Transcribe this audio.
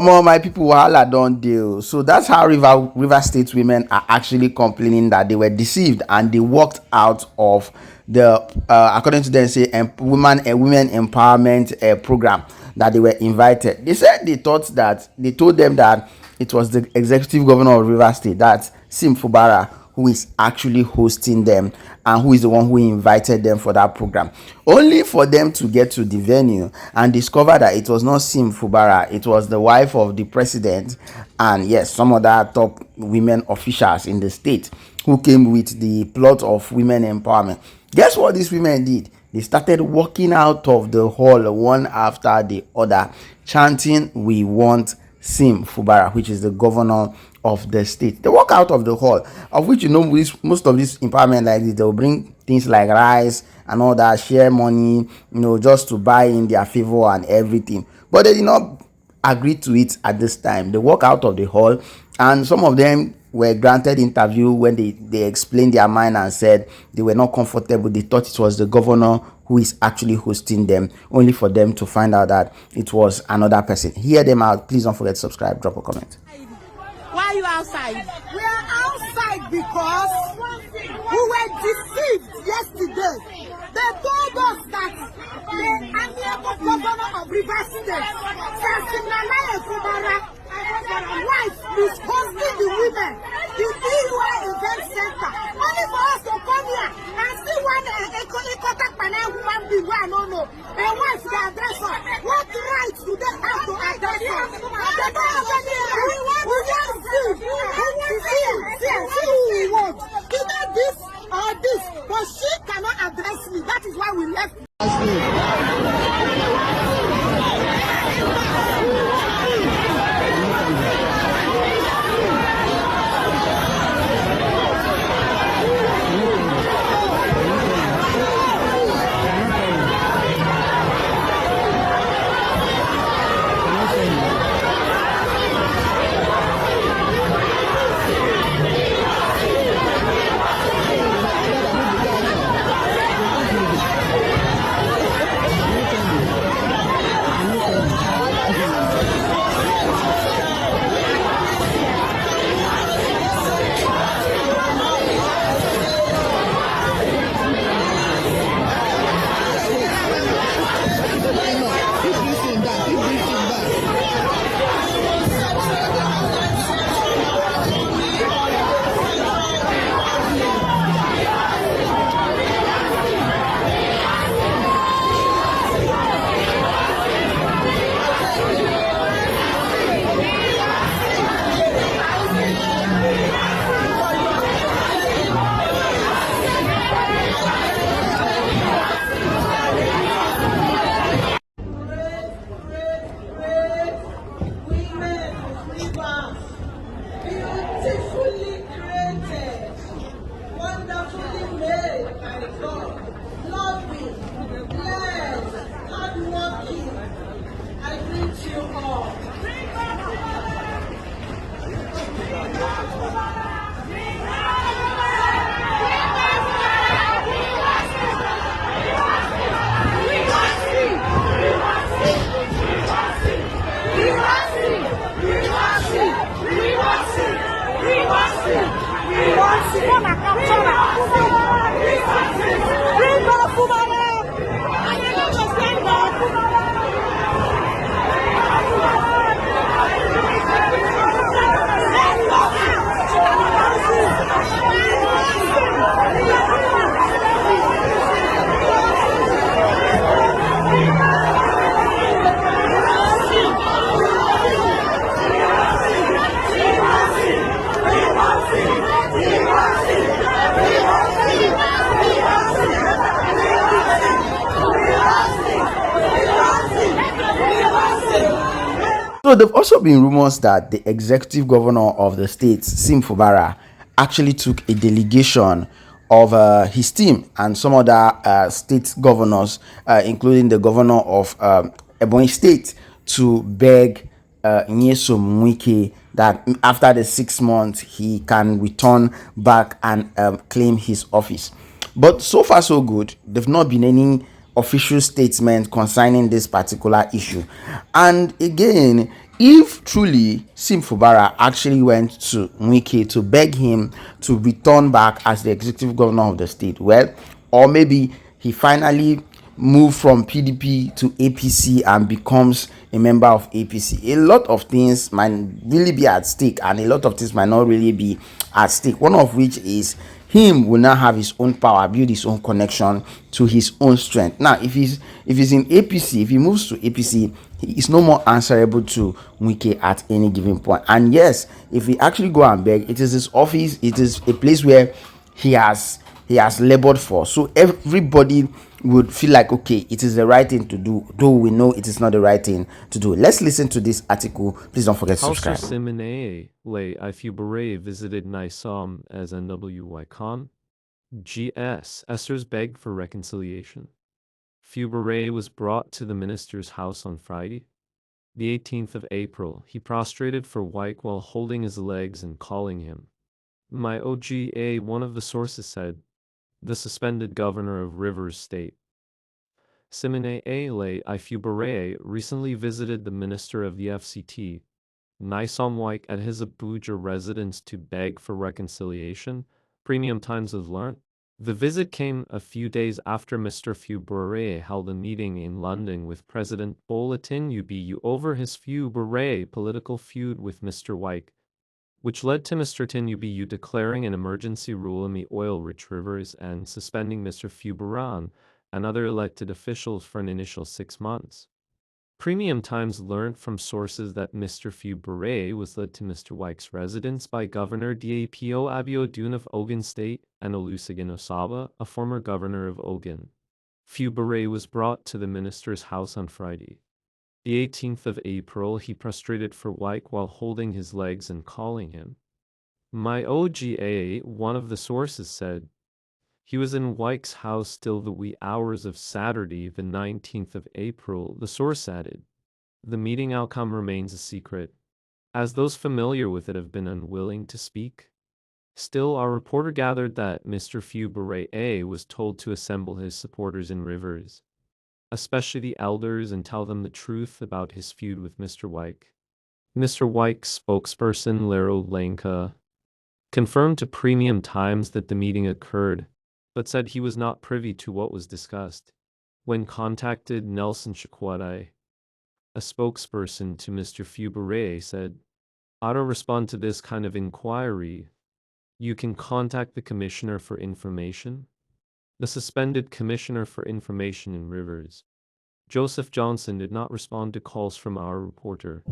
Omo, my people, wahala don't deal. So that's how River State women are actually complaining that they were deceived and they walked out of the according to them say women empowerment program that they were invited. They said they told them that it was the executive governor of River State, that's Fubara, who is actually hosting them and who is the one who invited them for that program, only for them to get to the venue and discover that it was not Fubara, it was the wife of the president and yes, some other top women officials in the state who came with the plot of women empowerment. Guess what these women did? They started walking out of the hall one after the other, chanting, "We want Fubara," which is the governor of the state. They walk out of the hall, of which most of this empowerment like this, they will bring things like rice and all that, share money, just to buy in their favor and everything. But they did not agree to it at this time. They walk out of the hall, and some of them were granted interview when they explained their mind and said they were not comfortable. They thought it was the governor who is actually hosting them, only for them to find out that it was another person. Hear them out. Please don't forget to subscribe, drop a comment. Why are you outside? We are outside because we were deceived yesterday. They told us that the amiable governor of River State, Fubara, wife, is hosting the women in the Ihedioha event center. Only for us to come here and see one contact panel human being who I don't know. And what's the address? What right do they have to address us? They don't have any right. We want food. See who we want. Either this or this. But she cannot address me. That is why we left. So there have also been rumors that the executive governor of the state, Fubara, actually took a delegation of his team and some other state governors, including the governor of Ebonyi State, to beg Nyesom Wike that after the 6 months he can return back and claim his office. But so far so good. There've not been any official statement concerning this particular issue. And again, if truly Sim Fubara actually went to Wike to beg him to return back as the executive governor of the state, well, or maybe he finally moved from PDP to APC and becomes a member of APC, a lot of things might really be at stake, and a lot of things might not really be at stake. One of which is him will now have his own power, build his own connection to his own strength. Now, if he's in APC, if he moves to APC, he is no more answerable to Wike at any given point. And yes, if we actually go and beg, it is his office, it is a place where he has labored for, so everybody would feel like, okay, it is the right thing to do, though we know it is not the right thing to do. Let's listen to this article. Please don't forget to subscribe. Simone lay Fubara visited Naisom as NWY Khan. GS Esters begged for reconciliation. Fubara was brought to the minister's house on Friday, the 18th of April. He prostrated for Wike while holding his legs and calling him. My OGA, one of the sources said, the suspended governor of Rivers State. Simone lay Fubara recently visited the minister of the FCT, Naisom Wike, at his Abuja residence to beg for reconciliation, Premium Times has learnt. The visit came a few days after Mr. Fubara held a meeting in London with President Bola Tinubu over his Fubara political feud with Mr. Wike, which led to Mr. Tinubu declaring an emergency rule in the oil-rich rivers and suspending Mr. Fubara and other elected officials for an initial 6 months. Premium Times learned from sources that Mr. Fubara was led to Mr. Wike's residence by Governor Dapo Abiodun of Ogun State and Olusegun Osaba, a former governor of Ogun. Fubara was brought to the minister's house on Friday, the 18th of April. He prostrated for Wike while holding his legs and calling him. My OGA, one of the sources said. He was in Wike's house till the wee hours of Saturday, the 19th of April, the source added. The meeting outcome remains a secret, as those familiar with it have been unwilling to speak. Still, our reporter gathered that Mr. Fubara was told to assemble his supporters in Rivers, especially the elders, and tell them the truth about his feud with Mr. Wike. Mr. Wike's spokesperson, Lero Lanka, confirmed to Premium Times that the meeting occurred, but said he was not privy to what was discussed. When contacted, Nelson Shakwadi, a spokesperson to Mr. Fubara, said, "I don't respond to this kind of inquiry. You can contact the Commissioner for Information." The suspended Commissioner for Information in Rivers, Joseph Johnson, did not respond to calls from our reporter.